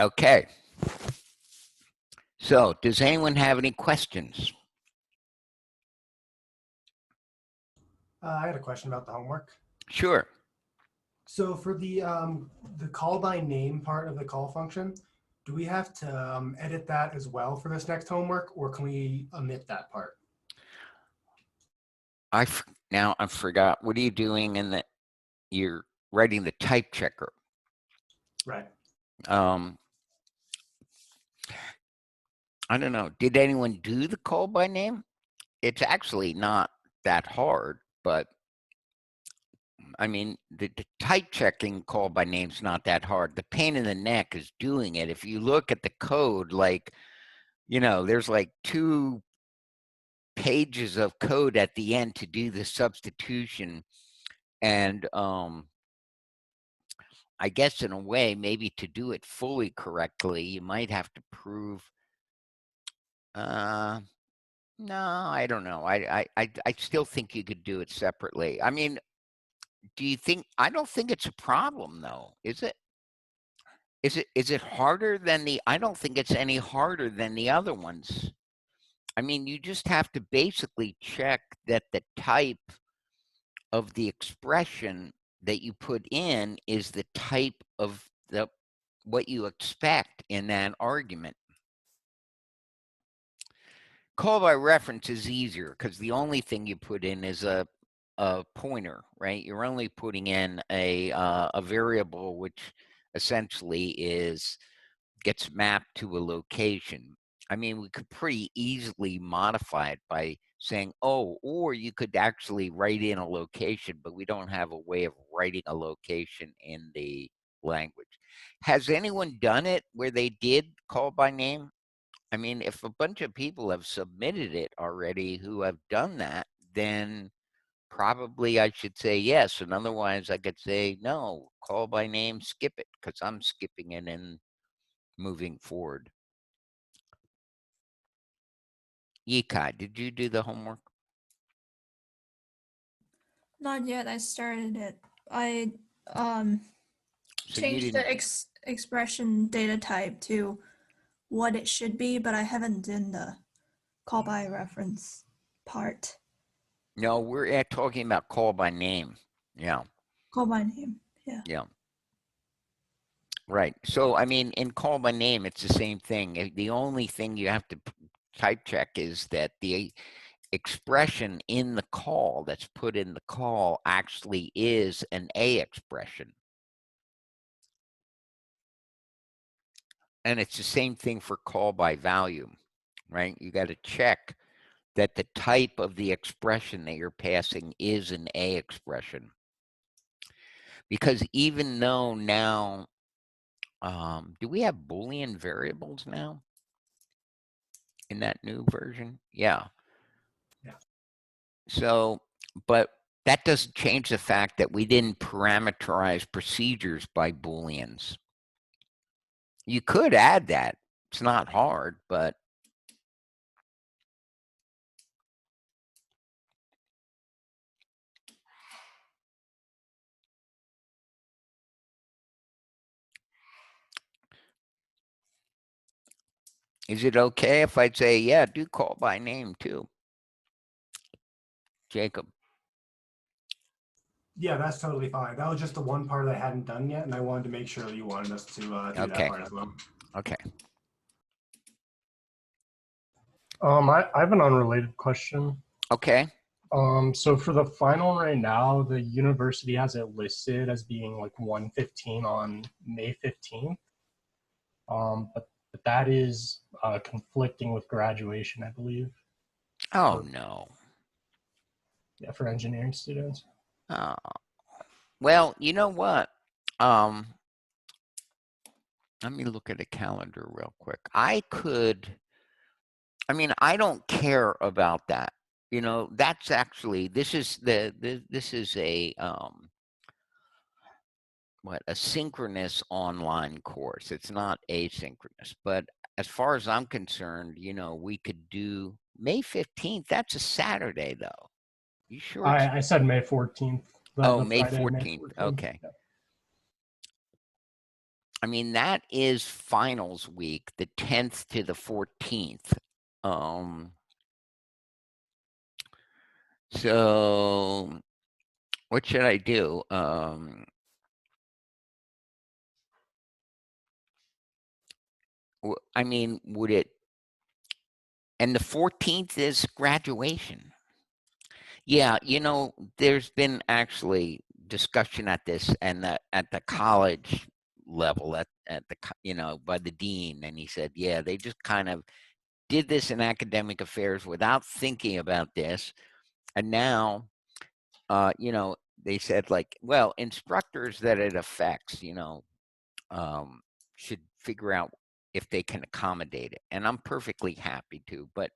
Okay. So, does anyone have any questions? I had a question about the homework. Sure. So for the call by name part of the call function, do we have to edit that as well for this next homework, or can we omit that part? Now I forgot. What are you doing in the? You're writing the type checker. Right. I don't know. Did anyone do the call by name? It's actually not that hard, but I mean, the type checking call by name's not that hard. The pain in the neck is doing it. If you look at the code, like, there's like 2 pages of code at the end to do the substitution. And I guess in a way, maybe to do it fully correctly, you might have to prove. No, I don't know. I still think you could do it separately. I mean, do you think? I don't think it's a problem, though, is it? Is it harder than the? I don't think it's any harder than the other ones. I mean, you just have to basically check that the type of the expression that you put in is the type of what you expect in that argument. Call by reference is easier because the only thing you put in is a pointer, right? You're only putting in a variable which essentially gets mapped to a location. I mean, we could pretty easily modify it by saying, oh, or you could actually write in a location, but we don't have a way of writing a location in the language. Has anyone done it where they did call by name? I mean, if a bunch of people have submitted it already who have done that, then probably I should say yes. And otherwise I could say no, call by name, skip it, because I'm skipping it and moving forward. Yikai, did you do the homework? Not yet. I started it. I So you changed didn't. the expression data type to what it should be, but I haven't done the call by reference part. No, we're talking about call by name. Yeah. Call by name. Yeah. Yeah. Right. So, I mean, in call by name, it's the same thing. The only thing you have to type check is that the expression in the call that's put in the call actually is an A expression. And it's the same thing for call by value, right? You got to check that the type of the expression that you're passing is an A expression. Because even though now, do we have Boolean variables now in that new version? Yeah. Yeah. So, but that doesn't change the fact that we didn't parameterize procedures by Booleans. You could add that. It's not hard, but is it okay if I'd say, yeah, do call by name too? Jacob. Yeah, that's totally fine. That was just the one part I hadn't done yet, and I wanted to make sure that you wanted us to do that part as well. Okay. I have an unrelated question. Okay. So for the final right now, the university has it listed as being like 1:15 on May 15th. But that is conflicting with graduation, I believe. Oh, no. Yeah, for engineering students. Oh. Well, you know what? Let me look at a calendar real quick. I don't care about that. That's actually, this is a a synchronous online course. It's not asynchronous, but as far as I'm concerned, we could do May 15th. That's a Saturday though. You sure? I said May 14th. May 14th. Okay. Yeah. I mean, that is finals week, the 10th to the 14th. So what should I do? I mean, would it, and the 14th is graduation. Yeah, there's been actually discussion at this and at the college level at by the dean, and he said, yeah, they just kind of did this in academic affairs without thinking about this, and now, they said like, well, instructors that it affects, should figure out if they can accommodate it, and I'm perfectly happy to, but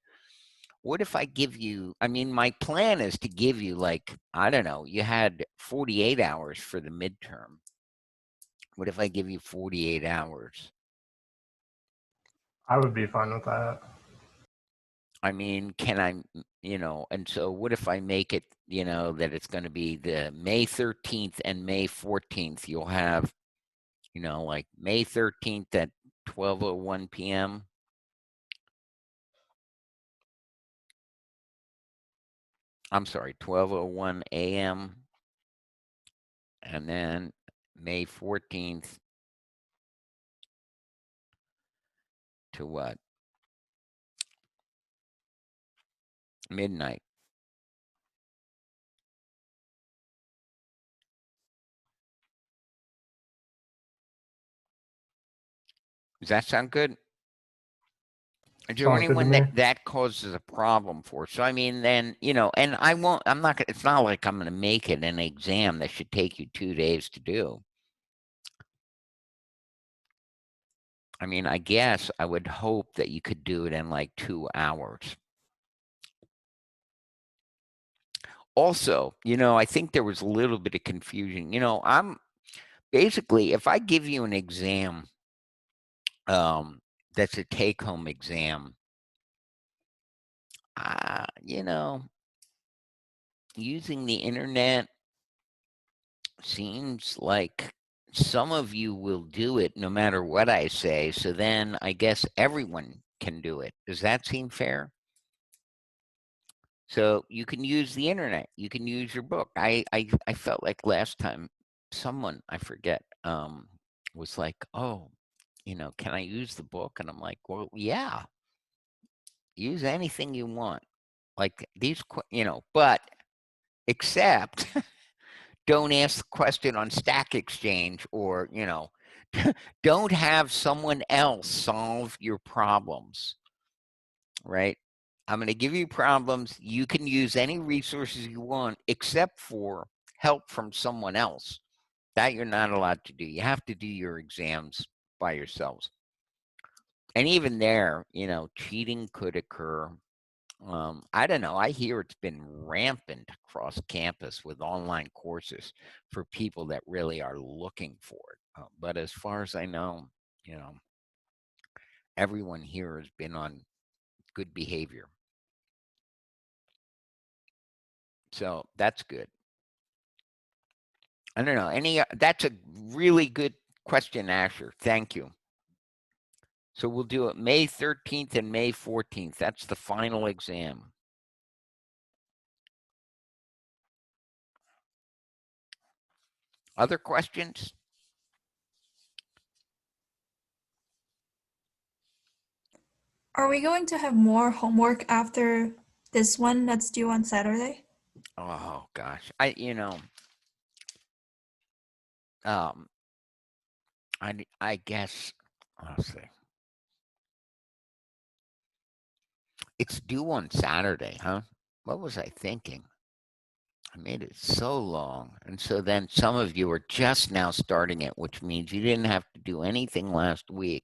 what if I give you, I mean, my plan is to give you like, I don't know, you had 48 hours for the midterm. What if I give you 48 hours? I would be fine with that. I mean, can I, and so what if I make it, that it's going to be the May 13th and May 14th? You'll have, like May 13th at 12:01 p.m. I'm sorry, 12:01 a.m. And then May 14th to what? Midnight. Does that sound good? Is there Sounds good to anyone me. that causes a problem for? So I mean, then and I won't. I'm not. It's not like I'm going to make it an exam that should take you 2 days to do. I mean, I guess I would hope that you could do it in like 2 hours. Also, I think there was a little bit of confusion. I'm basically, if I give you an exam, that's a take-home exam, you know, using the internet seems like some of you will do it no matter what I say. So then I guess everyone can do it. Does that seem fair? So you can use the internet. You can use your book. I felt like last time someone, I forget, was like, oh, can I use the book? And I'm like, well, yeah, use anything you want. Like these, but except don't ask the question on Stack Exchange, or, don't have someone else solve your problems, right? I'm going to give you problems. You can use any resources you want except for help from someone else. That you're not allowed to do. You have to do your exams by yourselves. And even there, cheating could occur. I don't know. I hear it's been rampant across campus with online courses for people that really are looking for it. But as far as I know, everyone here has been on good behavior. So that's good. I don't know. That's a really good question, Asher. Thank you. So we'll do it May 13th and May 14th. That's the final exam. Other questions? Are we going to have more homework after this one that's due on Saturday? Oh gosh. I guess, let's see. It's due on Saturday, huh? What was I thinking? I made it so long. And so then some of you are just now starting it, which means you didn't have to do anything last week.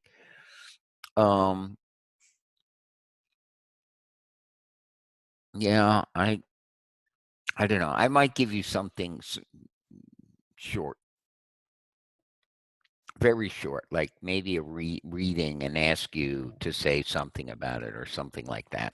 Yeah, I don't know. I might give you something short, very short, like maybe a reading and ask you to say something about it or something like that.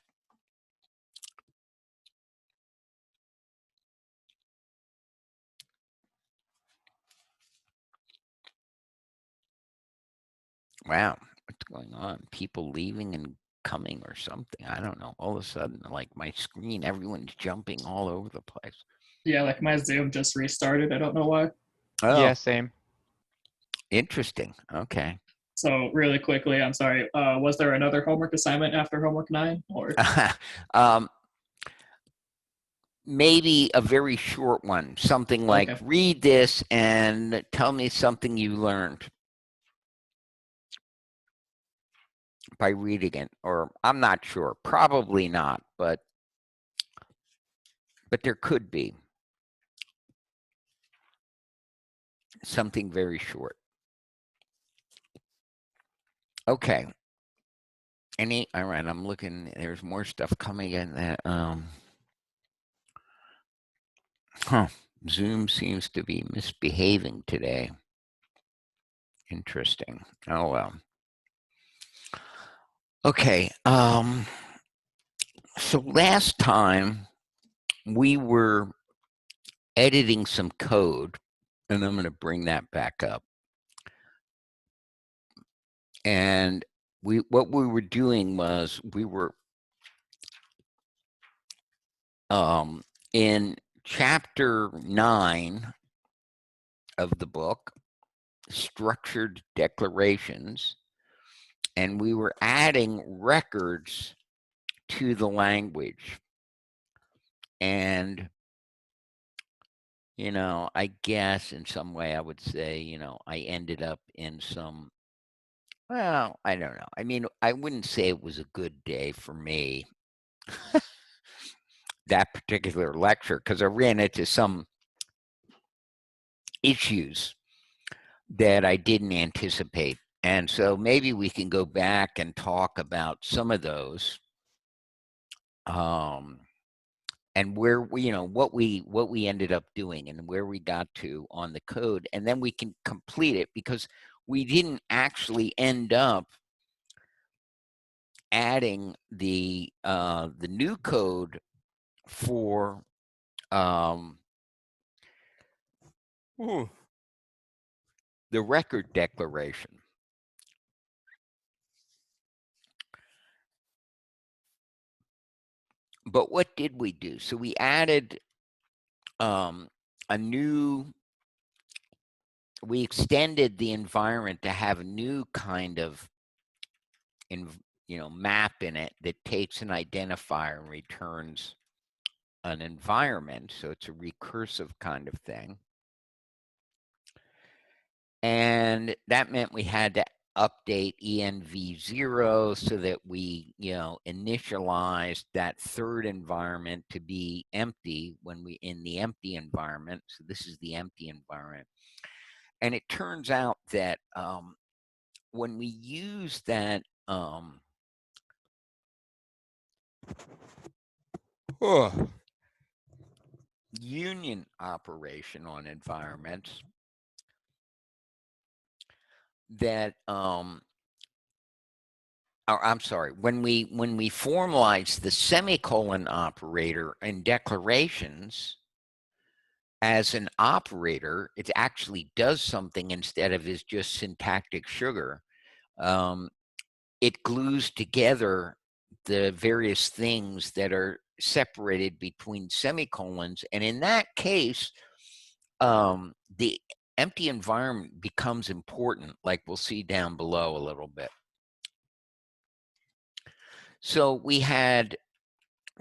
Wow, what's going on? People leaving and coming or something. I don't know. All of a sudden, like my screen, everyone's jumping all over the place. Yeah, like my Zoom just restarted. I don't know why. Oh, Yeah, same. interesting. Okay. So really quickly, I'm sorry. Was there another homework assignment after homework 9? Or um, maybe a very short one, something like Okay. read this and tell me something you learned by reading it, or I'm not sure, probably not, but there could be something very short. Okay. All right, I'm looking, there's more stuff coming in that, Zoom seems to be misbehaving today. Interesting. Oh, well. Okay, so last time we were editing some code, and I'm going to bring that back up. And what we were doing was we were in chapter 9 of the book, structured declarations, and we were adding records to the language. And you know, I guess in some way I would say, you know, I ended up in some, well, I don't know. I mean, I wouldn't say it was a good day for me, that particular lecture, because I ran into some issues that I didn't anticipate. And so maybe we can go back and talk about some of those. And where we, you know, what we ended up doing and where we got to on the code, and then we can complete it, because we didn't actually end up adding the new code for the record declaration. But what did we do? So we added we extended the environment to have a new kind of map in it that takes an identifier and returns an environment. So it's a recursive kind of thing. And that meant we had to update env0 so that we, initialized that third environment to be empty when we in the empty environment. So this is the empty environment. And it turns out that when we use that union operation on environments, that I'm sorry, when we formalize the semicolon operator in declarations as an operator, it actually does something instead of is just syntactic sugar. It glues together the various things that are separated between semicolons, and in that case, the empty environment becomes important, like we'll see down below a little bit. So we had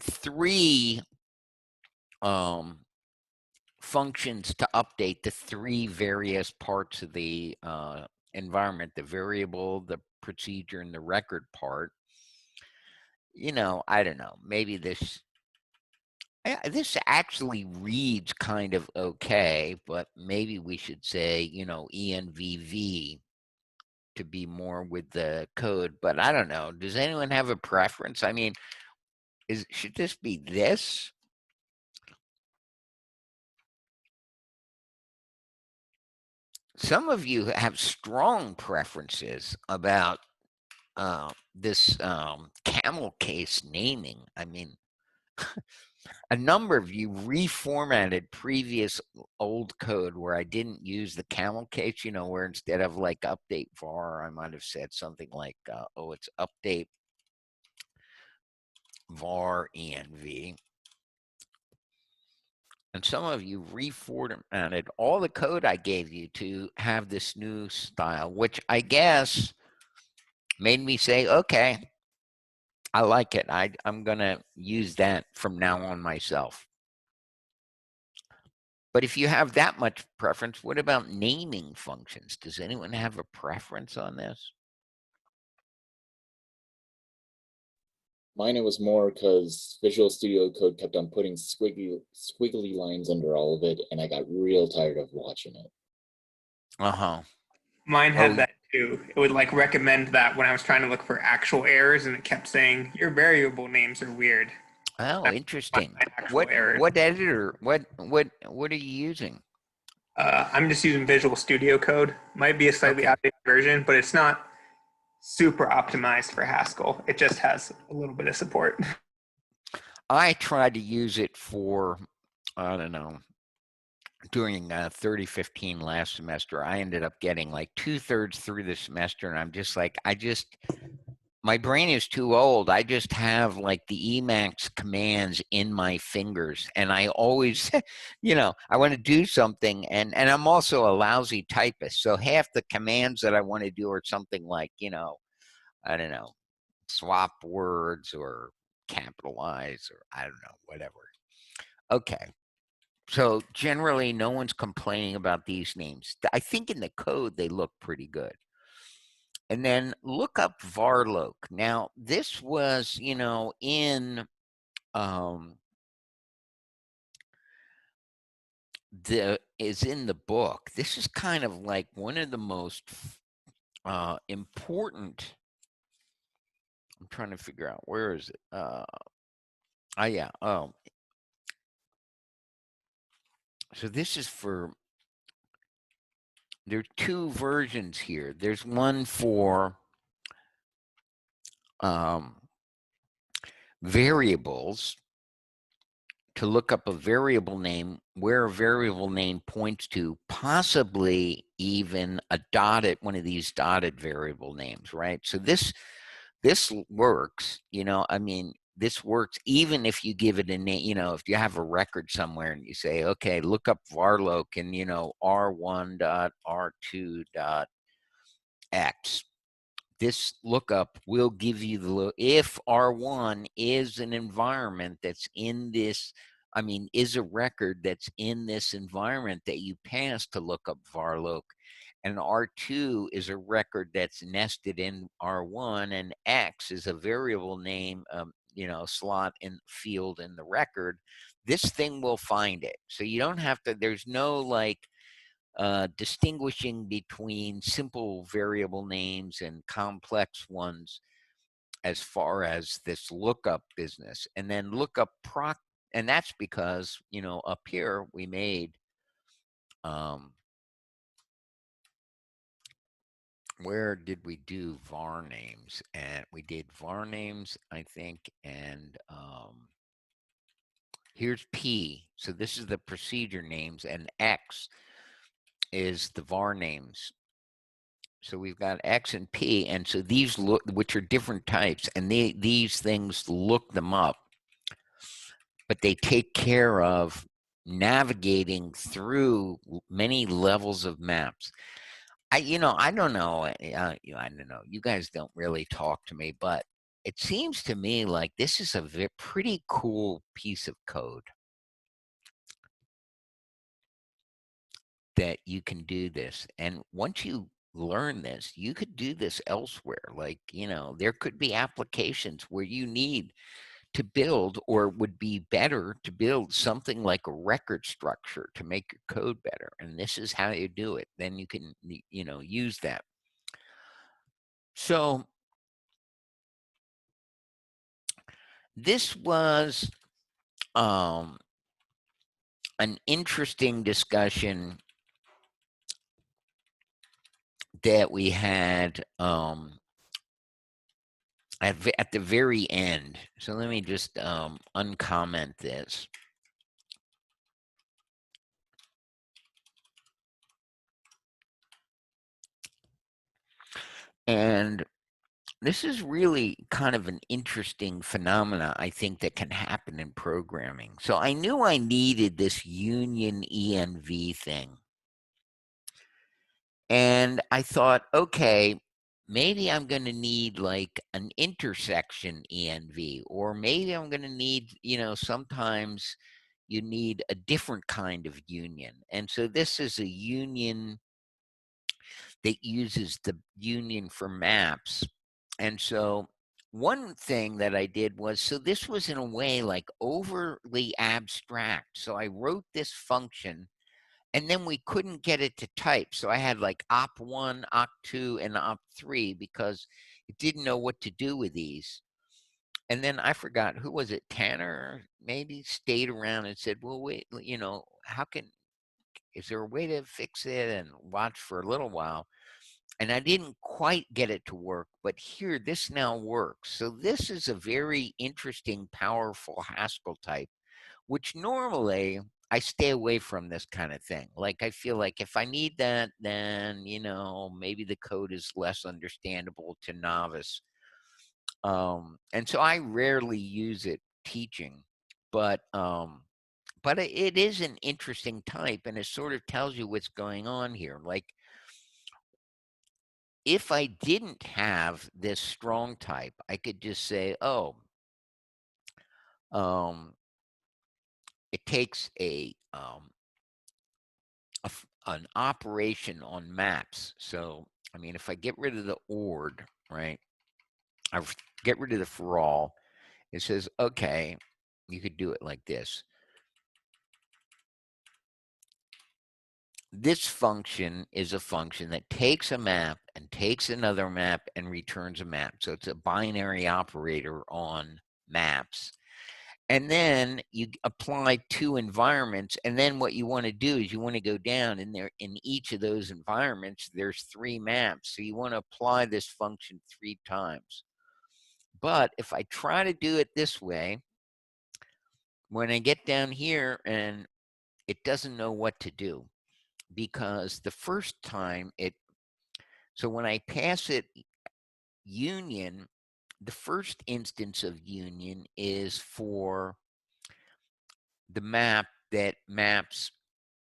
3 functions to update the 3 various parts of the environment: the variable, the procedure, and the record part. I don't know, maybe this actually reads kind of okay, but maybe we should say, envv to be more with the code. But I don't know. Does anyone have a preference? I mean, should this be this? Some of you have strong preferences about this camel case naming. I mean, a number of you reformatted previous old code where I didn't use the camel case, you know, where instead of like update var, I might have said something like, oh, it's update var env. And some of you reformatted all the code I gave you to have this new style, which I guess made me say, okay, I like it. I'm going to use that from now on myself. But if you have that much preference, what about naming functions? Does anyone have a preference on this? Mine, it was more because Visual Studio Code kept on putting squiggly lines under all of it, and I got real tired of watching it. Uh-huh. Mine had Oh, that too. It would like recommend that when I was trying to look for actual errors, and it kept saying your variable names are weird. oh, interesting. Actual errors. What editor? What are you using? I'm just using Visual Studio Code. Might be a slightly Okay. outdated version, but it's not super optimized for Haskell. It just has a little bit of support. I tried to use it for, I don't know, during 3015 last semester. I ended up getting like 2/3 through the semester, and I'm just like, my brain is too old. I just have like the Emacs commands in my fingers, and I always, you know, I want to do something, and I'm also a lousy typist. So half the commands that I want to do are something like, you know, I don't know, swap words or capitalize or I don't know, whatever. Okay. So generally, no one's complaining about these names. I think in the code, they look pretty good. And then look up varloc. Now, this was, you know, in in the book. This is kind of like one of the most important. I'm trying to figure out where is it. Yeah. Oh, so this is for. There are two versions here. There's one for variables, to look up a variable name, where a variable name points to, possibly even a dotted, one of these dotted variable names, right? So this works, you know, I mean, this works even if you give it a name, you know, if you have a record somewhere and you say, okay, look up varloc and, you know, r1.r2.x. This lookup will give you the, if R1 is an environment that's in this, I mean, is a record that's in this environment that you pass to look up varloc, and R2 is a record that's nested in R1, and X is a variable name, you know, slot in field in the record, this thing will find it. So you don't have to, there's no like, distinguishing between simple variable names and complex ones as far as this lookup business. And then lookup proc, and that's because, you know, up here we made, where did we do var names? And we did var names, I think, and here's P. So this is the procedure names, and X is the var names. So we've got X and P, and so these look, which are different types, and these things look them up, but they take care of navigating through many levels of maps. You know, I don't know. I don't know. You guys don't really talk to me, but it seems to me like this is a pretty cool piece of code that you can do this. And once you learn this, you could do this elsewhere. Like, you know, there could be applications where you need to build, or would be better to build something like a record structure to make your code better. And this is how you do it. Then you can, you know, use that. So this was an interesting discussion that we had at the very end. So let me just uncomment this. And this is really kind of an interesting phenomena, I think, that can happen in programming. So I knew I needed this union ENV thing. And I thought, okay, maybe I'm going to need like an intersection ENV, or maybe I'm going to need, sometimes you need a different kind of union. And so this is a union that uses the union for maps. And so one thing that I did was, so this was in a way like overly abstract. So I wrote this function and then we couldn't get it to type. So I had like op1, op2, and op3 because it didn't know what to do with these. And then I forgot, who was it? Tanner maybe stayed around and said, well, wait, is there a way to fix it, and watch for a little while. And I didn't quite get it to work, but here, this now works. So this is a very interesting, powerful Haskell type, which normally I stay away from this kind of thing. Like, I feel like if I need that, then, maybe the code is less understandable to novice. And so I rarely use it teaching, but it is an interesting type, and it sort of tells you what's going on here. Like, if I didn't have this strong type, I could just say, oh, it takes an operation on maps. So, I mean, if I get rid of the ORD, right, I get rid of the for all, it says, okay, you could do it like this. This function is a function that takes a map and takes another map and returns a map. So it's a binary operator on maps. And then you apply two environments. And then what you want to do is you want to go down in there. In each of those environments, there's 3 maps. So you want to apply this function 3 times. But if I try to do it this way, when I get down here and it doesn't know what to do, because the first time so when I pass it union, the first instance of union is for the map that maps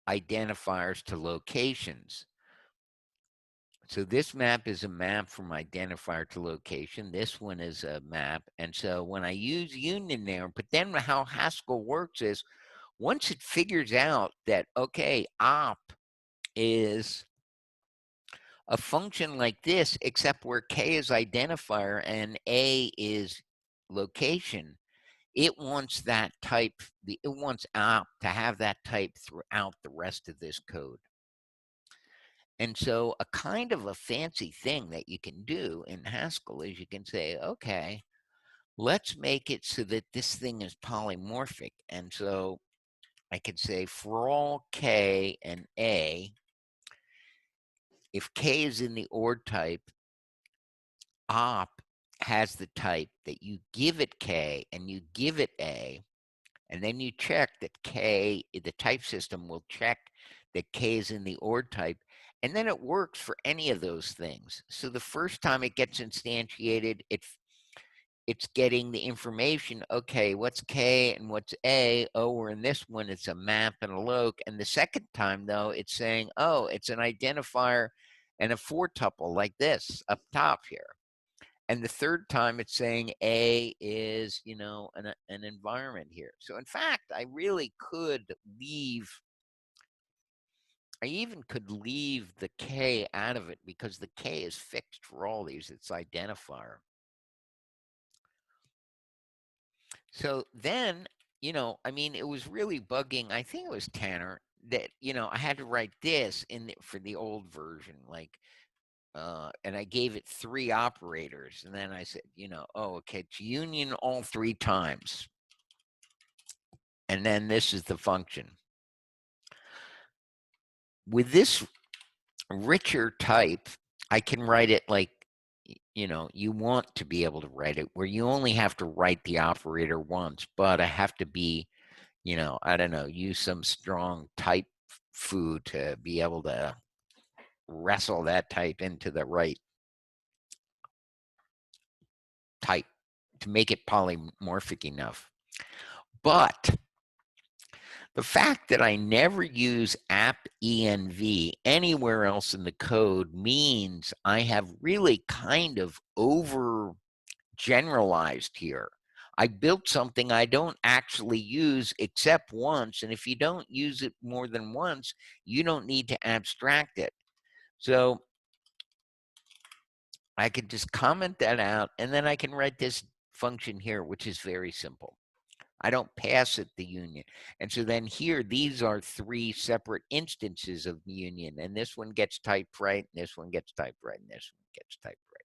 identifiers to locations. So this map is a map from identifier to location. This one is a map. And so when I use union there, but then how Haskell works is, once it figures out that, okay, op is a function like this, except where k is identifier and a is location, it wants that type, it wants op to have that type throughout the rest of this code. And so a kind of a fancy thing that you can do in Haskell is you can say, okay, let's make it so that this thing is polymorphic. And so I could say for all k and a, if k is in the ORD type, op has the type that you give it k and you give it a, and then you check that k, the type system will check that k is in the ORD type, and then it works for any of those things. So the first time it gets instantiated, it's getting the information, okay, what's k and what's a? Oh, we're in this one, it's a map and a loc. And the second time, though, it's saying, oh, it's an identifier and a 4 tuple like this up top here. And the third time it's saying A is, an environment here. So in fact, I even could leave the K out of it because the K is fixed for all these. It's identifier. So then, I mean, it was really bugging. I think it was Tanner that, I had to write this for the old version, like, and I gave it 3 operators. And then I said, oh, okay, it's union all 3 times. And then this is the function. With this richer type, I can write it like, you know, you want to be able to write it where you only have to write the operator once, but I have to be, you know, I don't know, use some strong type food to be able to wrestle that type into the right type to make it polymorphic enough. But the fact that I never use app-env anywhere else in the code means I have really kind of over generalized here. I built something I don't actually use except once, and if you don't use it more than once, you don't need to abstract it. So I could just comment that out, and then I can write this function here, which is very simple. I don't pass it the union. And so then here, these are three separate instances of the union, and this one gets typed right, and this one gets typed right, and this one gets typed right.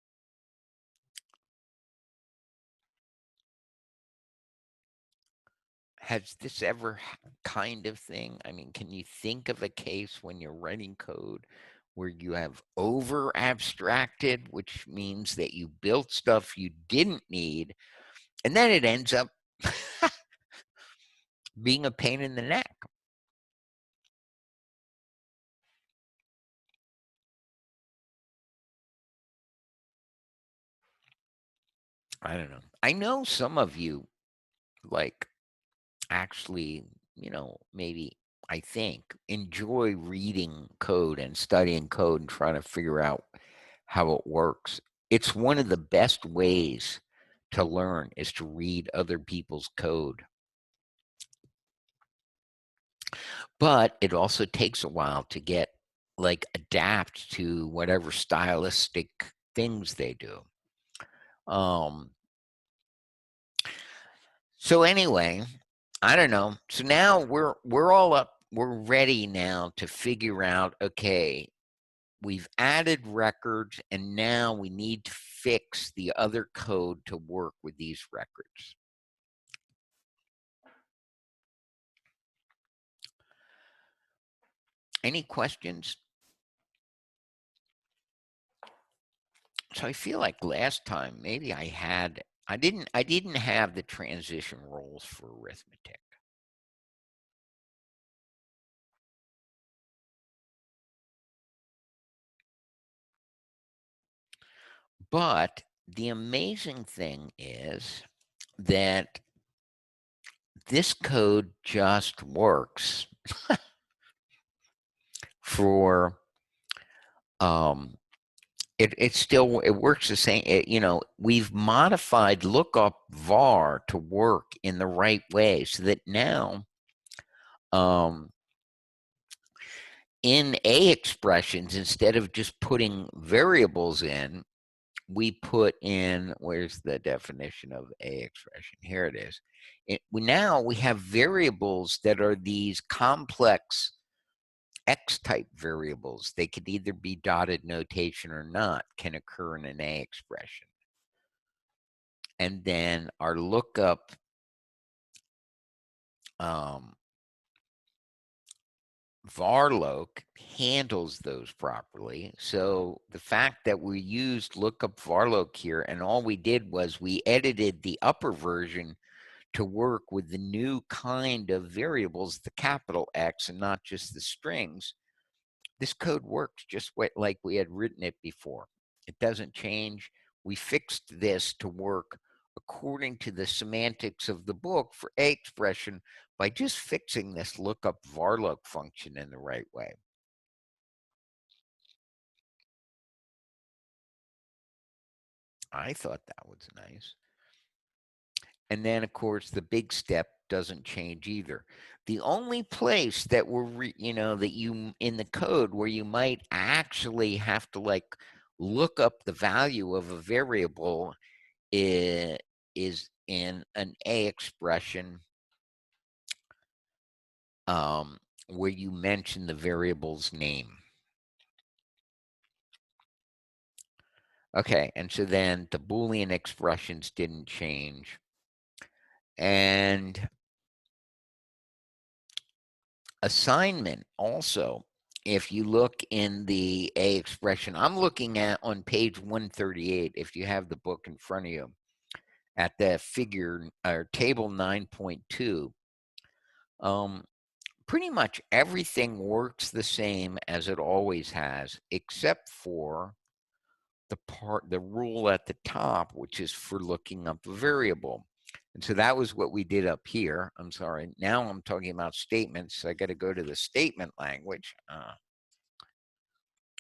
Has this ever kind of thing? I mean, can you think of a case when you're writing code where you have over abstracted, which means that you built stuff you didn't need, and then it ends up being a pain in the neck? I don't know. I know some of you like actually, you know, maybe I think enjoy reading code and studying code and trying to figure out how it works. It's one of the best ways to learn is to read other people's code. But it also takes a while to get like adapt to whatever stylistic things they do. So anyway, I don't know. So now we're all up. We're ready now to figure out, okay, we've added records and now we need to fix the other code to work with these records. Any questions? So I feel like last time maybe I didn't have the transition roles for arithmetic. But the amazing thing is that this code just works for it still it works the same. You know, we've modified lookup var to work in the right way so that now in A expressions, instead of just putting variables in, we put in, where's the definition of A expression? Here it is. Now we have variables that are these complex X-type variables. They could either be dotted notation or not, can occur in an A expression. And then our lookup varloc handles those properly. So the fact that we used lookup varloc here and all we did was we edited the upper version to work with the new kind of variables, the capital X and not just the strings, this code works just like we had written it before. It doesn't change. We fixed this to work according to the semantics of the book for A expression by just fixing this lookup varloc function in the right way. I thought that was nice. And then, of course, the big step doesn't change either. The only place that that you in the code where you might actually have to like look up the value of a variable is in an A expression where you mention the variable's name. Okay, and so then the Boolean expressions didn't change. And assignment also, if you look in the A expression, I'm looking at on page 138, if you have the book in front of you, at the figure or table 9.2, pretty much everything works the same as it always has, except for the rule at the top, which is for looking up a variable. And so that was what we did up here. I'm sorry. Now I'm talking about statements. So I got to go to the statement language,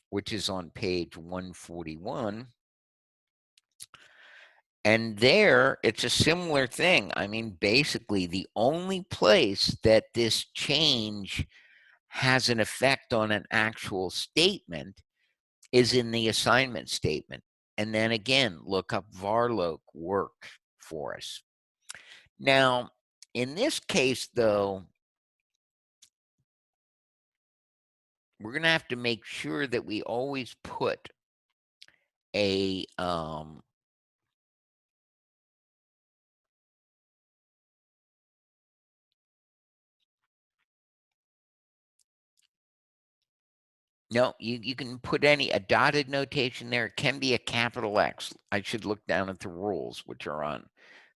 which is on page 141. And there, it's a similar thing. I mean, basically, the only place that this change has an effect on an actual statement is in the assignment statement. And then again, look up varloc work for us. Now, in this case, though, we're going to have to make sure that we always put a no, you can put a dotted notation there. It can be a capital X. I should look down at the rules, which are on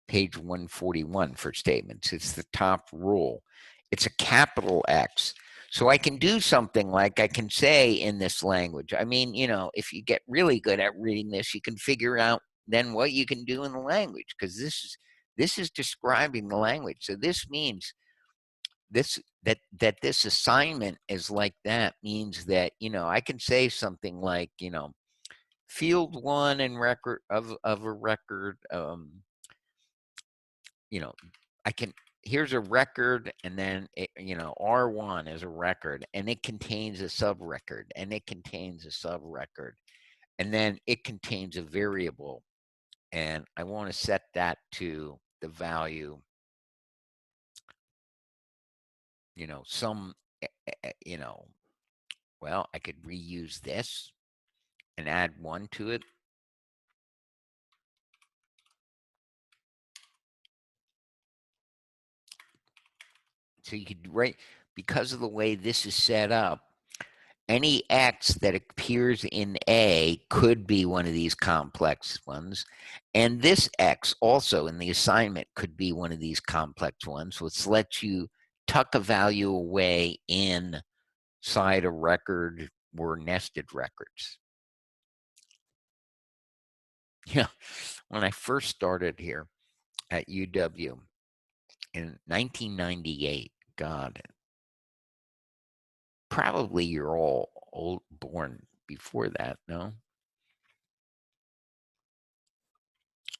page 141 for statements. It's the top rule. It's a capital X. So I can do something like I can say in this language. I mean, you know, if you get really good at reading this, you can figure out then what you can do in the language, because this is describing the language. So this means that this assignment is like that means that, you know, I can say something like, you know, field one and record of a record, you know, here's a record, and then it, you know, R1 is a record, and it contains a subrecord, and it contains a subrecord, and then it contains a variable, and I want to set that to the value, you know, you know, well, I could reuse this and add 1 to it. So you could write, because of the way this is set up, any X that appears in A could be one of these complex ones. And this X also in the assignment could be one of these complex ones, which lets you tuck a value away inside a record or nested records. Yeah, when I first started here at UW in 1998, God, probably you're all born before that, no?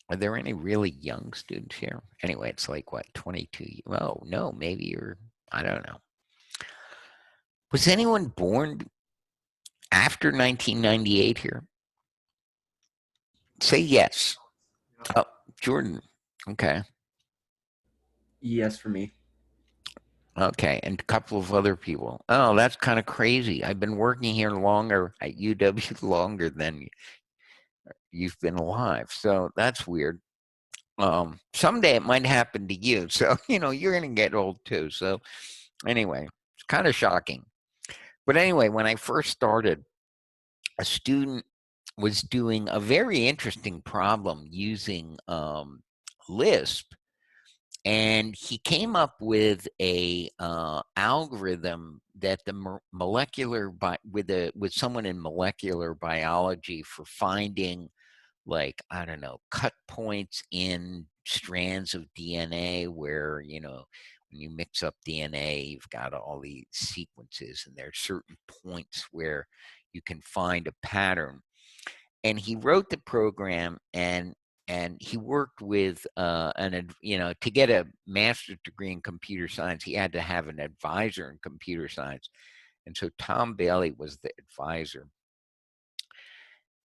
Are there any really young students here? Anyway, it's like what, 22? Oh, no, maybe you're, I don't know. Was anyone born after 1998 here? Say yes. Oh, Jordan. Okay. Yes, for me. Okay, and a couple of other people. Oh, that's kind of crazy. I've been working here longer at UW longer than you've been alive. So that's weird. Someday it might happen to you. So, you know, you're going to get old too. So anyway, it's kind of shocking. But anyway, when I first started, a student was doing a very interesting problem using Lisp, and he came up with a algorithm that the with someone in molecular biology for finding, like, I don't know, cut points in strands of DNA where, you know, when you mix up DNA, you've got all these sequences, and there are certain points where you can find a pattern. And he wrote the program, and he worked with you know, to get a master's degree in computer science, he had to have an advisor in computer science. And so Tom Bailey was the advisor.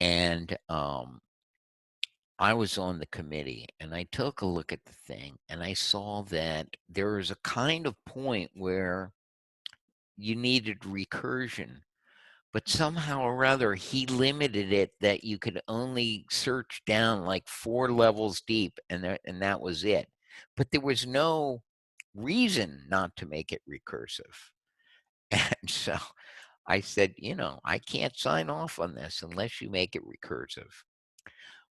And I was on the committee, and I took a look at the thing, and I saw that there was a kind of point where you needed recursion, but somehow or other he limited it that you could only search down like 4 levels deep, and that was it. But there was no reason not to make it recursive. And so I said, I can't sign off on this unless you make it recursive.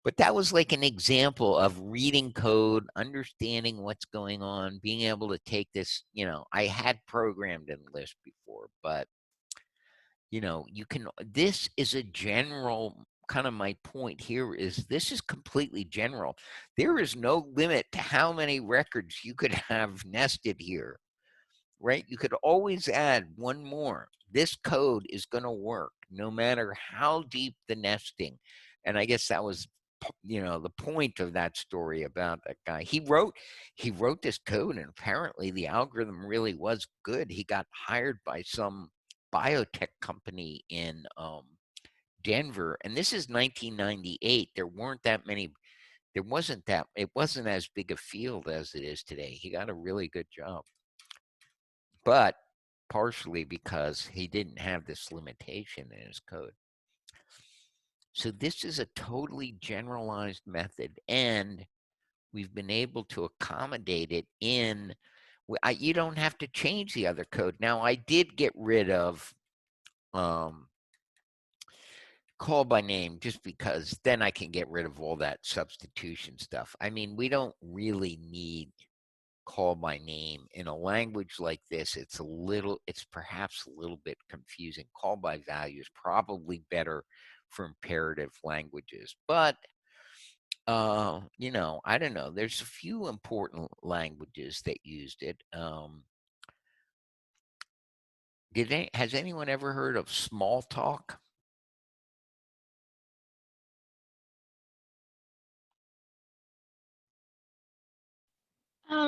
But that was like an example of reading code, understanding what's going on, being able to take this, I had programmed in Lisp before, but you can, this is a general, kind of my point here is this is completely general. There is no limit to how many records you could have nested here, right? You could always add one more. This code is going to work no matter how deep the nesting. And I guess that was, the point of that story about that guy. He wrote this code, and apparently the algorithm really was good. He got hired by some biotech company in Denver, and this is 1998. There weren't that many. It wasn't as big a field as it is today. He got a really good job, but partially because he didn't have this limitation in his code. So this is a totally generalized method, and we've been able to accommodate it in, you don't have to change the other code. Now, I did get rid of call by name just because then I can get rid of all that substitution stuff. I mean, we don't really need call by name in a language like this. It's perhaps a little bit confusing. Call by value is probably better for imperative languages, but I don't know. There's a few important languages that used it. Has anyone ever heard of Smalltalk?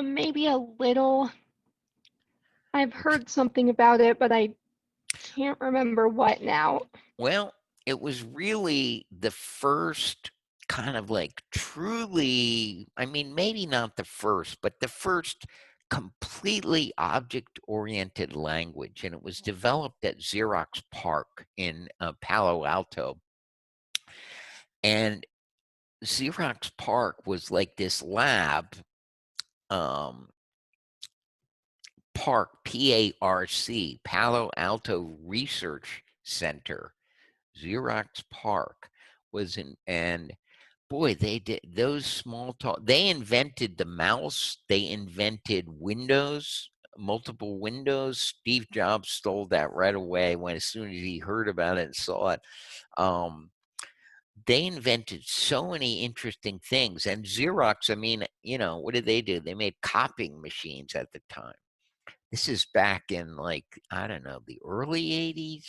Maybe a little. I've heard something about it, but I can't remember what now. Well, it was really the first kind of like truly, I mean, maybe not the first, but the first completely object-oriented language. And it was developed at Xerox PARC in Palo Alto. And Xerox PARC was like this lab, PARC, P-A-R-C, Palo Alto Research Center. Xerox PARC was in, and boy, they did those Smalltalk. They invented the mouse. They invented Windows, multiple windows. Steve Jobs stole that right away as soon as he heard about it and saw it. They invented so many interesting things. And Xerox, I mean, what did they do? They made copying machines at the time. This is back in like, I don't know, the early 80s,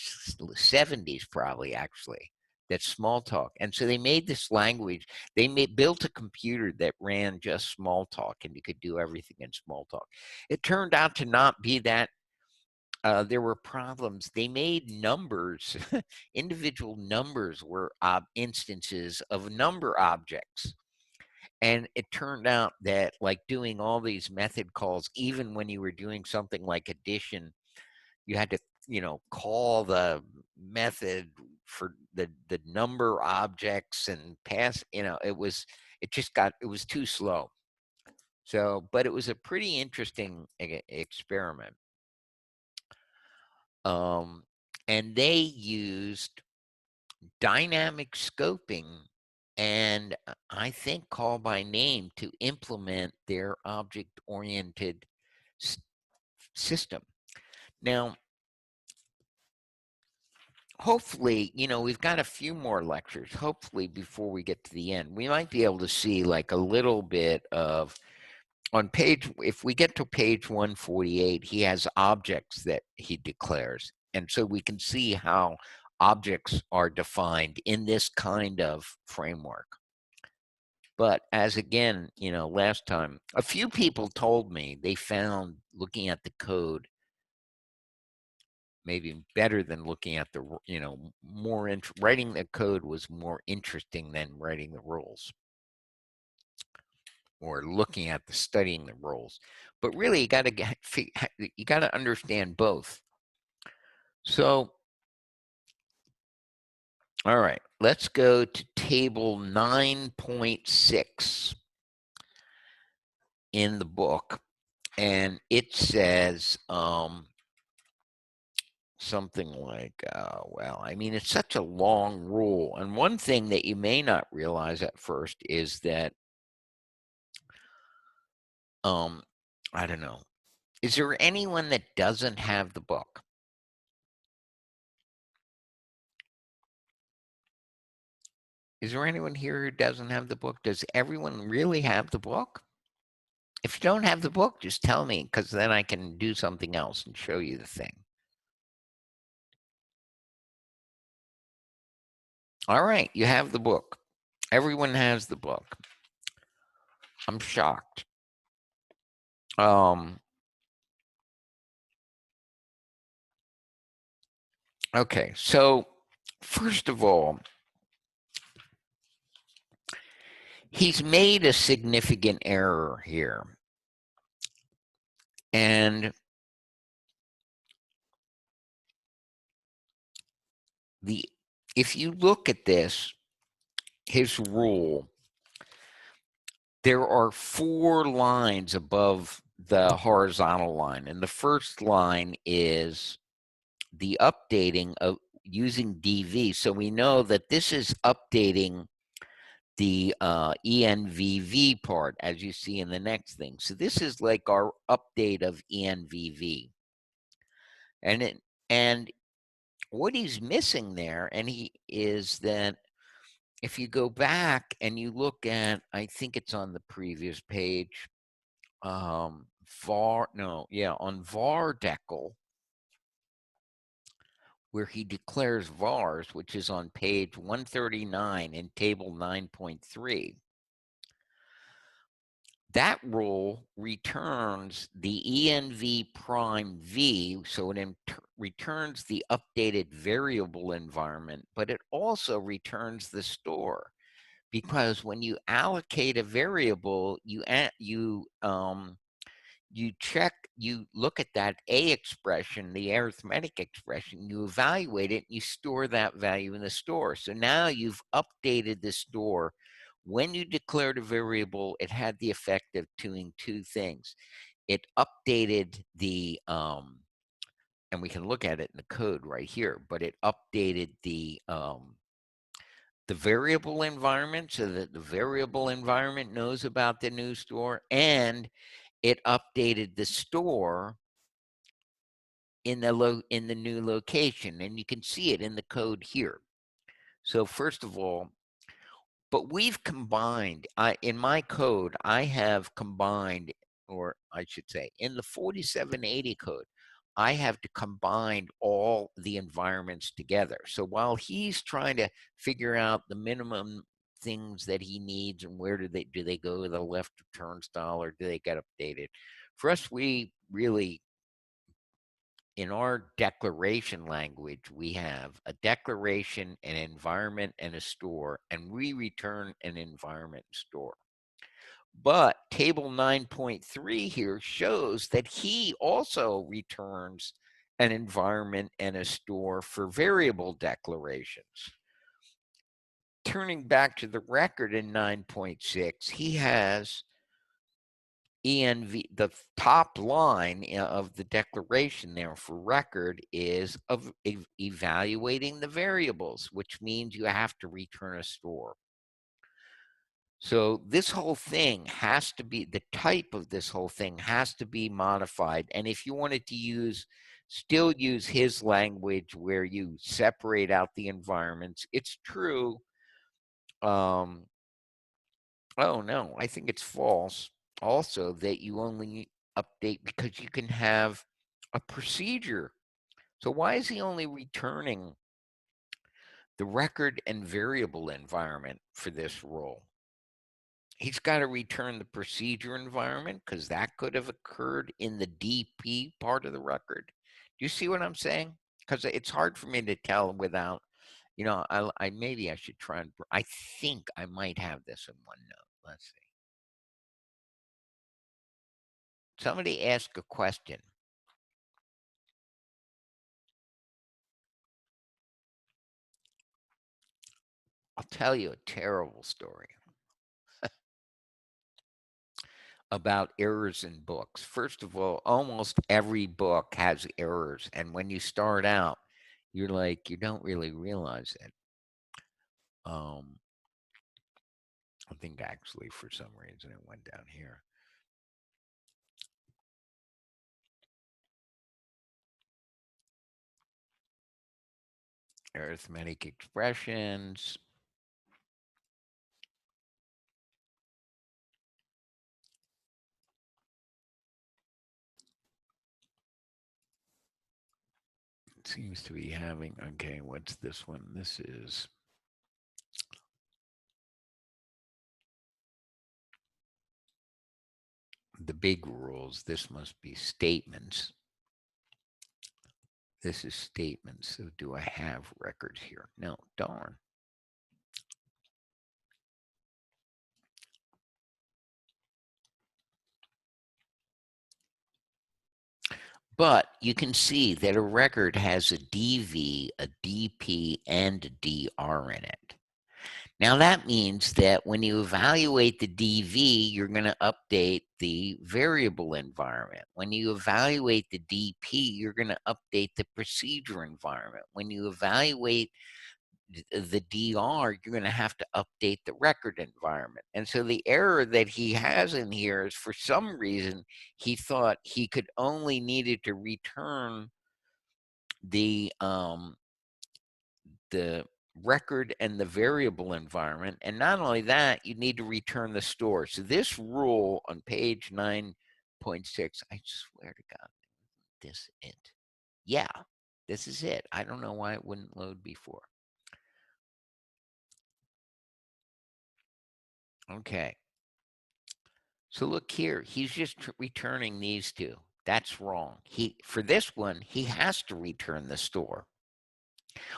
70s probably actually, that Smalltalk. And so they made this language. They built a computer that ran just Smalltalk, and you could do everything in Smalltalk. It turned out to not be that. There were problems. They made numbers, individual numbers were instances of number objects. And it turned out that like doing all these method calls, even when you were doing something like addition, you had to, call the method for the number objects and pass, it was too slow. So, but it was a pretty interesting experiment. And they used dynamic scoping and I think call by name to implement their object-oriented system. Now, hopefully, we've got a few more lectures. Hopefully, before we get to the end, we might be able to see like a little bit of if we get to page 148, he has objects that he declares. And so we can see how objects are defined in this kind of framework. But as again, last time, a few people told me they found looking at the code maybe better than looking at the, writing the code was more interesting than writing the rules or looking at studying the rules. But really, you got to understand both. So, all right, let's go to table 9.6 in the book. And it says, something like, well, I mean, it's such a long rule. And one thing that you may not realize at first is that, I don't know. Is there anyone that doesn't have the book? Is there anyone here who doesn't have the book? Does everyone really have the book? If you don't have the book, just tell me, because then I can do something else and show you the thing. All right, you have the book. Everyone has the book. I'm shocked. Okay, so first of all, he's made a significant error here. And if you look at this, his rule, there are 4 lines above the horizontal line. And the first line is the updating of using DV. So we know that this is updating the ENVV part, as you see in the next thing. So this is like our update of ENVV. And what he's missing there, and he is that if you go back and you look at, I think it's on the previous page, on vardeckle, where he declares vars, which is on page 139 in table 9.3. That rule returns the ENV prime V, so it returns the updated variable environment, but it also returns the store. Because when you allocate a variable, you look at that A expression, the arithmetic expression, you evaluate it, and you store that value in the store. So now you've updated the store. When you declared a variable, it had the effect of doing 2 things. It updated the, and we can look at it in the code right here, but it updated the variable environment so that the variable environment knows about the new store, and it updated the store in the new location, and you can see it in the code here. So first of all, but we've combined, in my code, I have combined, or I should say, in the 4780 code, I have to combine all the environments together. So while he's trying to figure out the minimum things that he needs and where do they go to the left of turnstile or do they get updated? For us, we really, in our declaration language, we have a declaration, an environment, and a store, and we return an environment store. But table 9.3 here shows that he also returns an environment and a store for variable declarations. Turning back to the record in 9.6, he has ENV, the top line of the declaration there for record is of evaluating the variables, which means you have to return a store. So this whole thing has to be, the type of this whole thing has to be modified. And if you wanted to still use his language where you separate out the environments, it's true. Oh no, I think it's false also that you only update because you can have a procedure. So why is he only returning the record and variable environment for this rule? He's got to return the procedure environment because that could have occurred in the DP part of the record. Do you see what I'm saying? Because it's hard for me to tell without, I maybe I should try and, I think I might have this in OneNote. Let's see. Somebody ask a question. I'll tell you a terrible story. about errors in books. First of all, almost every book has errors, and when you start out, you're like, you don't really realize it. I think actually for some reason it went down here. Arithmetic expressions. It seems to be having, okay, what's this one? This is the big rules. This must be statements. This is statements. So do I have records here? No, darn. But you can see that a record has a DV, a DP, and a DR in it. Now that means that when you evaluate the DV, you're going to update the variable environment. When you evaluate the DP, you're going to update the procedure environment. When you evaluate the DR, you're going to have to update the record environment. And so the error that he has in here is, for some reason, he thought he could only needed to return the record and the variable environment. And not only that, you need to return the store. So this rule on page 9.6, I swear to God, this it. Yeah, this is it. I don't know why it wouldn't load before. Okay. So look here, he's just returning these two. That's wrong. For this one, he has to return the store,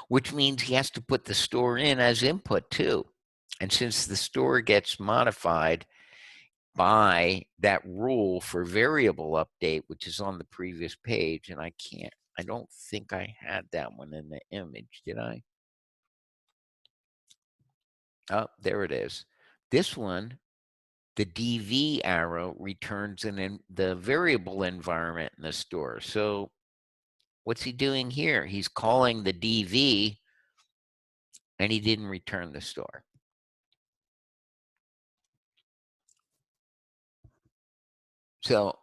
which means he has to put the store in as input too. And since the store gets modified by that rule for variable update, which is on the previous page, and I don't think I had that one in the image, did I? Oh, there it is. This one, the DV arrow returns in the variable environment in the store. So what's he doing here? He's calling the DV and he didn't return the store. So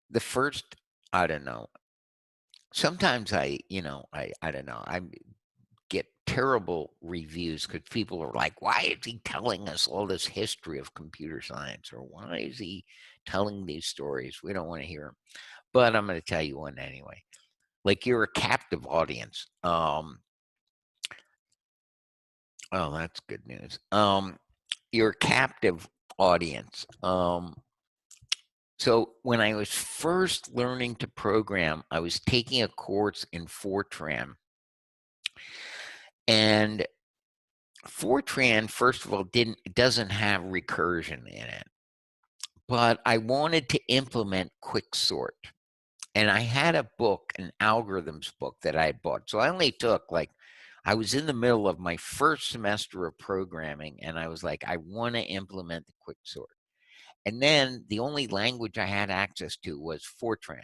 the first, I don't know. Sometimes I don't know. I get terrible reviews because people are like, why is he telling us all this history of computer science? Or why is he telling these stories? We don't want to hear them. But I'm going to tell you one anyway. Like, you're a captive audience. Oh, that's good news. You're a captive audience. So when I was first learning to program, I was taking a course in Fortran. And Fortran, first of all, doesn't have recursion in it. But I wanted to implement quicksort. And I had a book, an algorithms book that I had bought. So I only took I was in the middle of my first semester of programming, and I was like, I want to implement the quicksort. And then the only language I had access to was Fortran.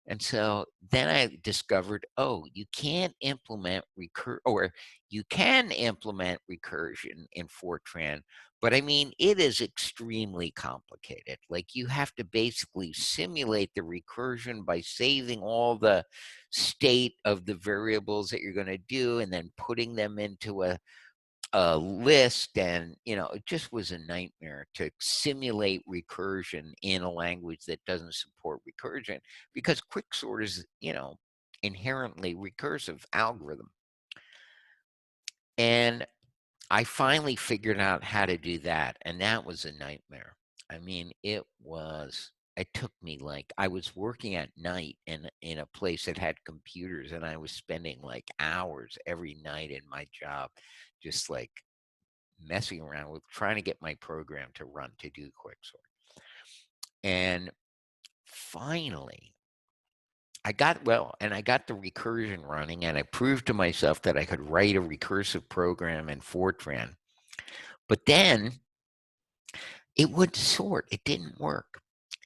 And so then I discovered, oh, you can't implement you can implement recursion in Fortran, but I mean, it is extremely complicated. Like, you have to basically simulate the recursion by saving all the state of the variables that you're going to do and then putting them into a list. And it just was a nightmare to simulate recursion in a language that doesn't support recursion, because quicksort is inherently recursive algorithm. And I finally figured out how to do that, and that was a nightmare. I mean, it took me, I was working at night in a place that had computers, and I was spending hours every night in my job just messing around with trying to get my program to run to do quicksort. And finally, I got the recursion running, and I proved to myself that I could write a recursive program in Fortran. But then it would sort. It didn't work.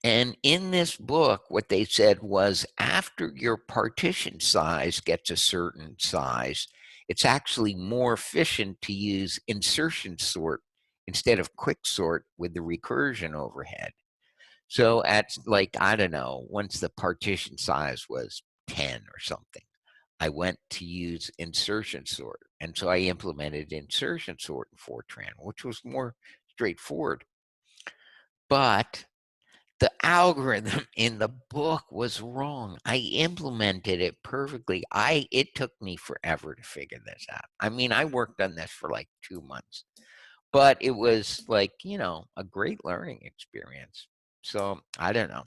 And in this book, what they said was after your partition size gets a certain size, it's actually more efficient to use insertion sort instead of quick sort with the recursion overhead. So at like, I don't know, once the partition size was 10 or something, I went to use insertion sort. And so I implemented insertion sort in Fortran, which was more straightforward. But the algorithm in the book was wrong. I implemented it perfectly. It took me forever to figure this out. I mean, I worked on this for like 2 months, but it was like, a great learning experience. So I don't know.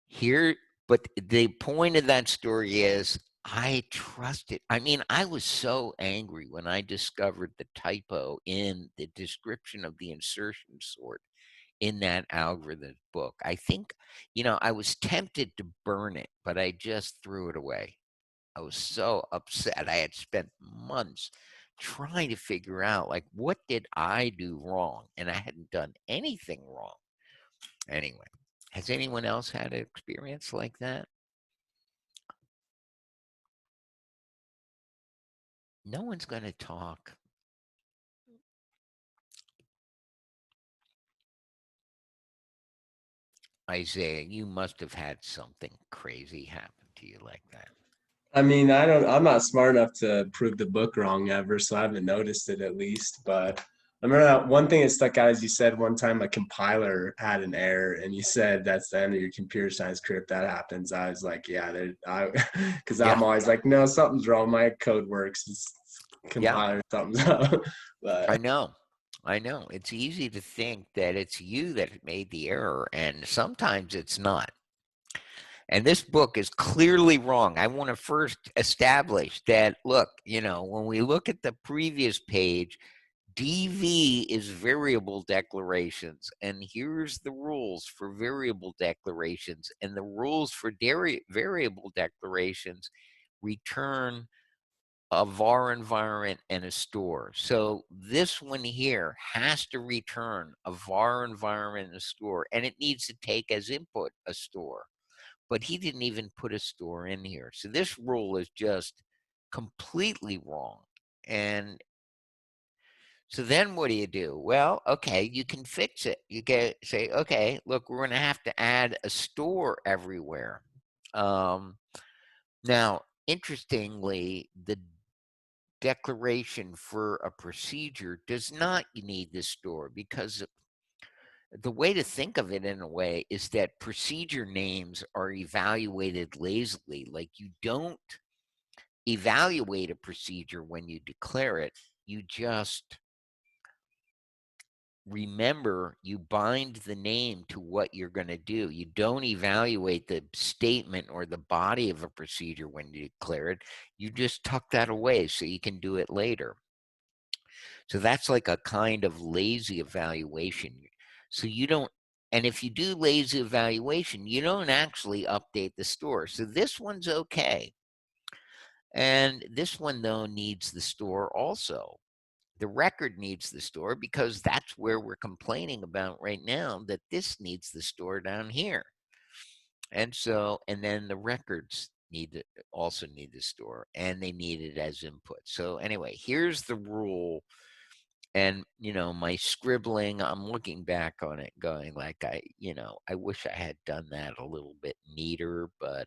Here, but the point of that story is I trusted. I mean, I was so angry when I discovered the typo in the description of the insertion sort in that algorithm book. I think, I was tempted to burn it, but I just threw it away. I was so upset. I had spent months trying to figure out, like, what did I do wrong? And I hadn't done anything wrong. Anyway, has anyone else had an experience like that? No one's going to talk. Isaiah, you must have had something crazy happen to you like that. I mean, I'm not smart enough to prove the book wrong ever, so I haven't noticed it at least. But I remember that one thing that stuck out is you said one time a compiler had an error, and you said that's the end of your computer science career if that happens. I was like, yeah, because Yeah. I'm always like, no, something's wrong. My code works. It's compiler, something's up. I But know. It's easy to think that it's you that made the error, and sometimes it's not. And this book is clearly wrong. I want to first establish that, look, when we look at the previous page, DV is variable declarations, and here's the rules for variable declarations, and the rules for variable declarations return a var environment and a store. So this one here has to return a var environment and a store, and it needs to take as input a store. But he didn't even put a store in here. So this rule is just completely wrong. And so then what do? Well, okay, you can fix it. You can say, okay, look, we're going to have to add a store everywhere. Now, interestingly, the declaration for a procedure does not need the store, because the way to think of it in a way is that procedure names are evaluated lazily. Like, you don't evaluate a procedure when you declare it. You just remember, you bind the name to what you're going to do. You don't evaluate the statement or the body of a procedure when you declare it. You just tuck that away so you can do it later. So that's like a kind of lazy evaluation. So you don't, and if you do lazy evaluation, you don't actually update the store. So this one's okay. And this one, though, needs the store also. The record needs the store because that's where we're complaining about right now, that this needs the store down here. And so, and then the records also need the store, and they need it as input. So anyway, here's the rule. And, my scribbling, I'm looking back on it going like, I wish I had done that a little bit neater, but,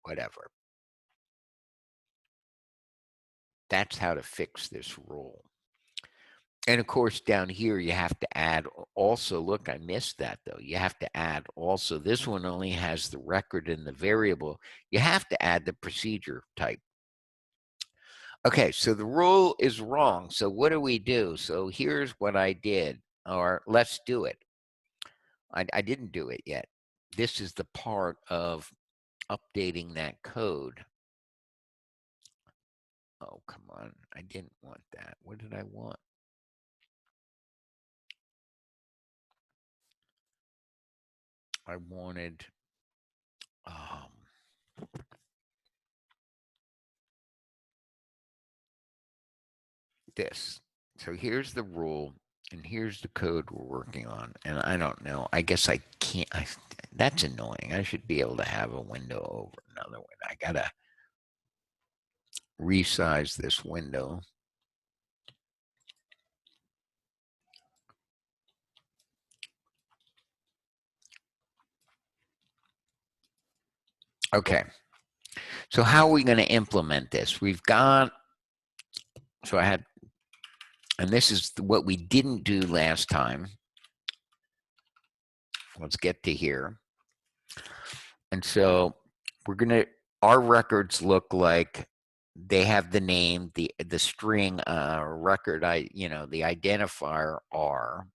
whatever. That's how to fix this rule. And of course, down here, you have to add also, look, I missed that though. You have to add also, this one only has the record and the variable. You have to add the procedure type. Okay, so the rule is wrong. So what do we do? So here's what I did, or let's do it. I didn't do it yet. This is the part of updating that code. Oh, come on. I didn't want that. What did I want? I wanted this. So here's the rule, and here's the code we're working on. And I don't know. I guess I can't. That's annoying. I should be able to have a window over another one. I gotta resize this window. Okay. So how are we going to implement this? We've got, so I had, and this is what we didn't do last time. Let's get to here. And so we're going to, our records look like they have the name, the string record, the identifier R.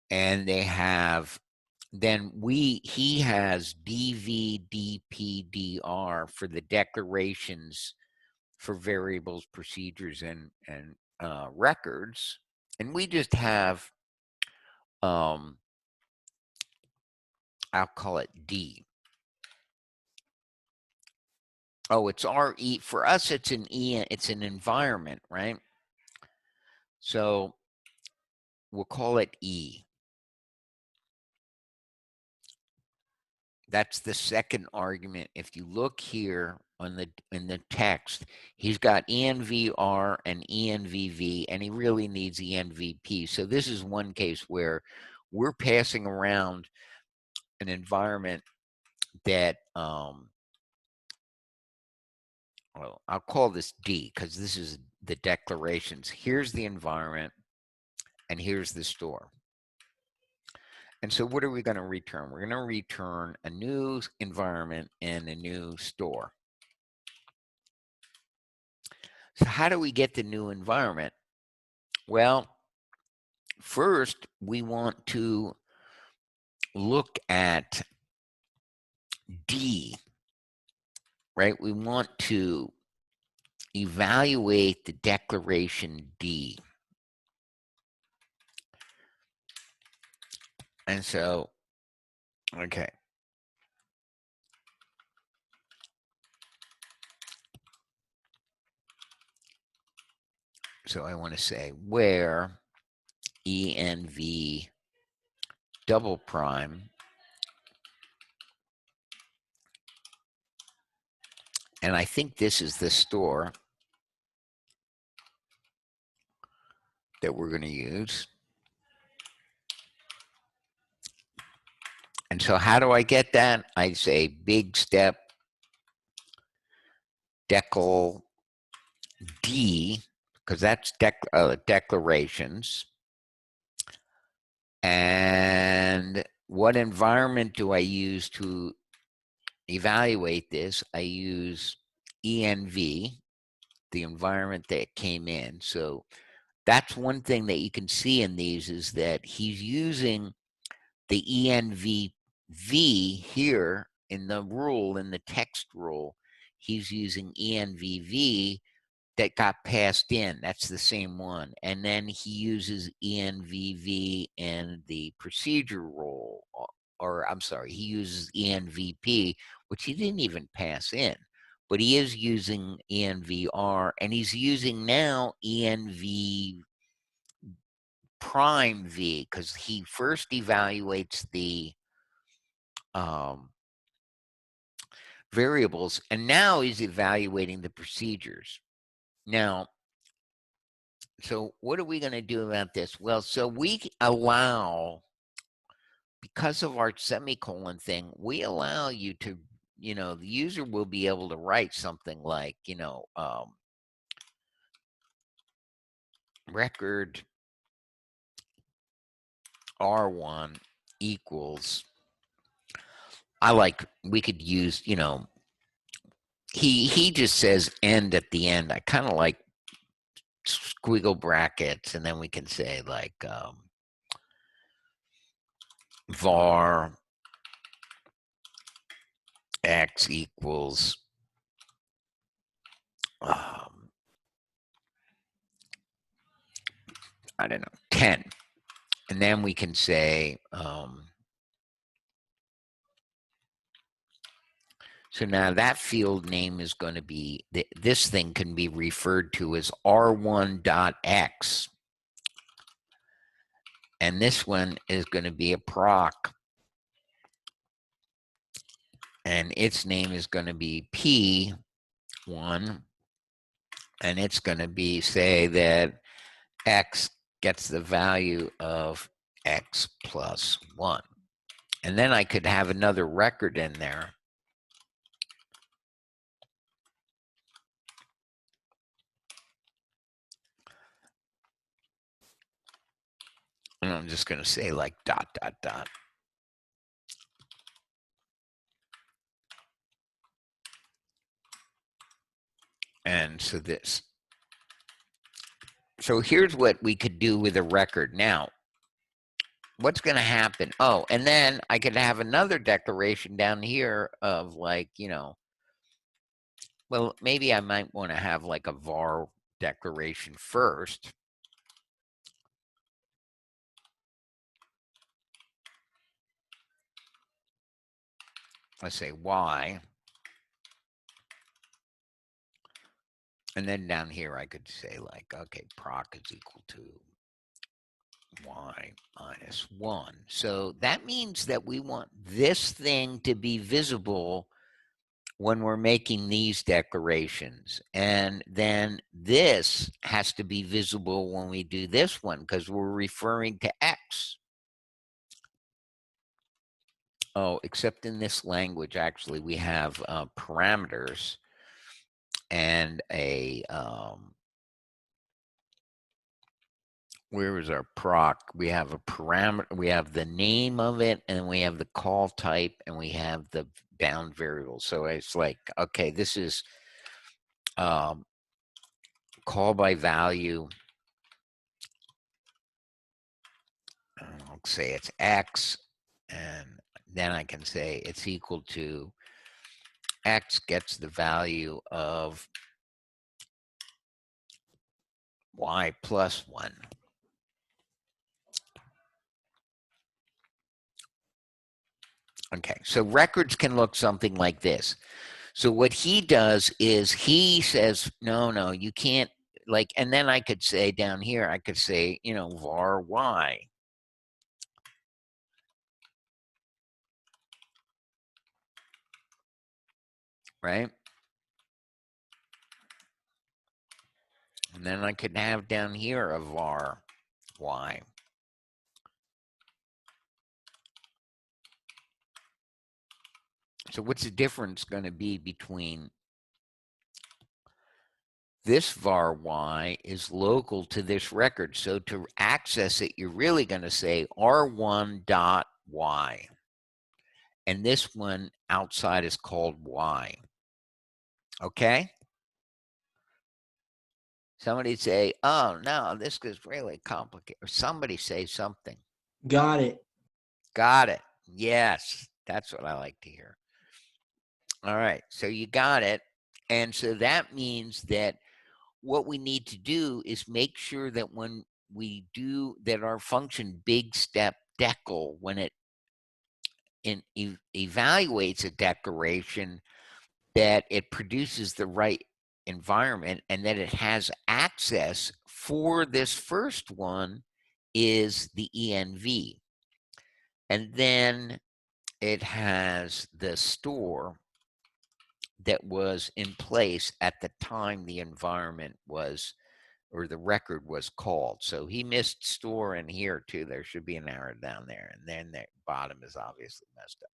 And they have, then he has DVDPDR for the declarations for variables, procedures, and records. And we just have, I'll call it D. Oh, it's RE. For us, it's an E, it's an environment, right? So we'll call it E. That's the second argument. If you look here on in the text, he's got ENVR and ENVV, and he really needs ENVP. So this is one case where we're passing around an environment that, well, I'll call this D because this is the declarations. Here's the environment, and here's the store. And so what are we going to return? We're going to return a new environment and a new store. So how do we get the new environment? Well, first we want to look at D, right? We want to evaluate the declaration D. And so, okay. So I want to say where ENV double prime and I think this is the store that we're going to use. And so how do I get that? I say big step decl D, because that's declarations. And what environment do I use to evaluate this? I use ENV, the environment that came in. So that's one thing that you can see in these is that he's using the ENVV here in the rule, in the text rule. He's using ENVV that got passed in. That's the same one. And then he uses ENVV in the procedure rule, or I'm sorry, he uses ENVP, which he didn't even pass in. But he is using ENVR, and he's using now ENV prime V, because he first evaluates the variables, and now he's evaluating the procedures. Now, so what are we going to do about this? Well, so we allow, because of our semicolon thing, we allow you to, the user will be able to write something like, record R1 equals, we could use, he just says end at the end. I kind of like squiggle brackets, and then we can say like var x equals I don't know, 10. And then we can say, So now that field name is going to be, this thing can be referred to as R1.x. And this one is going to be a proc. And its name is going to be P1. And it's going to be, say that X gets the value of X plus 1. And then I could have another record in there. And I'm just going to say like ... And so this. So here's what we could do with a record. Now, what's going to happen? Oh, and then I could have another declaration down here of like, you know, well, maybe I might want to have like a var declaration first. Let's say y. And then down here, I could say like, okay, proc is equal to y minus 1. So that means that we want this thing to be visible when we're making these declarations. And then this has to be visible when we do this one because we're referring to x. Oh, except in this language, actually, we have parameters and a, where is our proc? We have a parameter, we have the name of it, and we have the call type, and we have the bound variable. So it's like, okay, this is call by value. I'll say it's x, and then I can say it's equal to x gets the value of y plus 1. Okay, so records can look something like this. So what he does is he says, no, you can't, like, and then I could say down here, I could say, you know, var y. Right? And then I could have down here a var y. So what's the difference going to be between this var y is local to this record. So to access it, you're really going to say r1.y. And this one outside is called y. Okay? Somebody say, oh, no, this is really complicated. Or somebody say something. Got it. Got it. Yes, that's what I like to hear. All right, so you got it. And so that means that what we need to do is make sure that when we do that, our function big step decl, when it evaluates a declaration, that it produces the right environment and that it has access for this first one is the env. And then it has the store that was in place at the time the environment was, or the record was called. So he missed store in here too. There should be an arrow down there. And then the bottom is obviously messed up.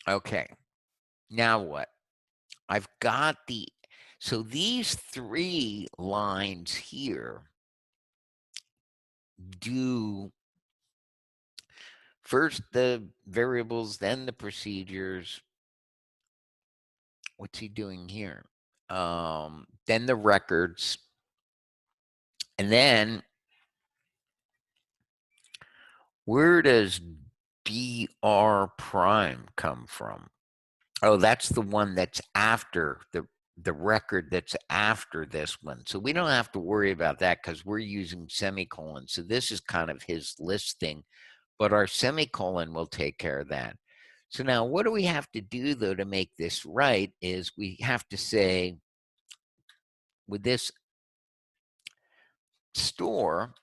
Okay, now what? I've got so these 3 lines here do first the variables, then the procedures. What's he doing here? Then the records. And then where does dr prime come from? Oh, that's the one that's after the record that's after this one. So we don't have to worry about that because we're using semicolons. So this is kind of his listing, but our semicolon will take care of that. So now what do we have to do though to make this right is we have to say with this store,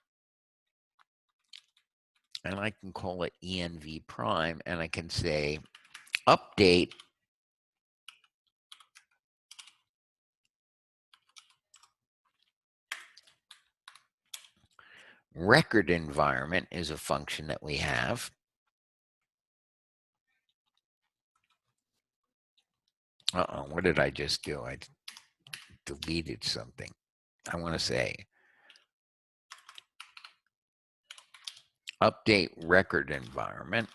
and I can call it env prime, and I can say update record environment is a function that we have. Uh-oh, what did I just do? I deleted something. I want to say update record environment,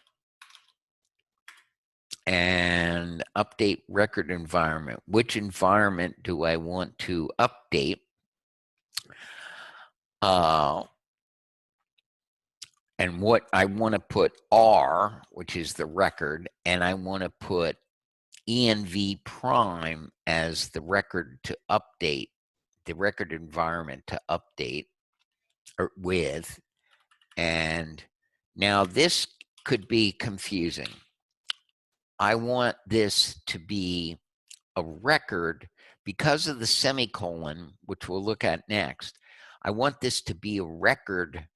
and update record environment. Which environment do I want to update? And what I want to put R, which is the record, and I want to put env prime as the record to update, the record environment to update with. And now this could be confusing. I want this to be a record because of the semicolon, which we'll look at next. I want this to be a record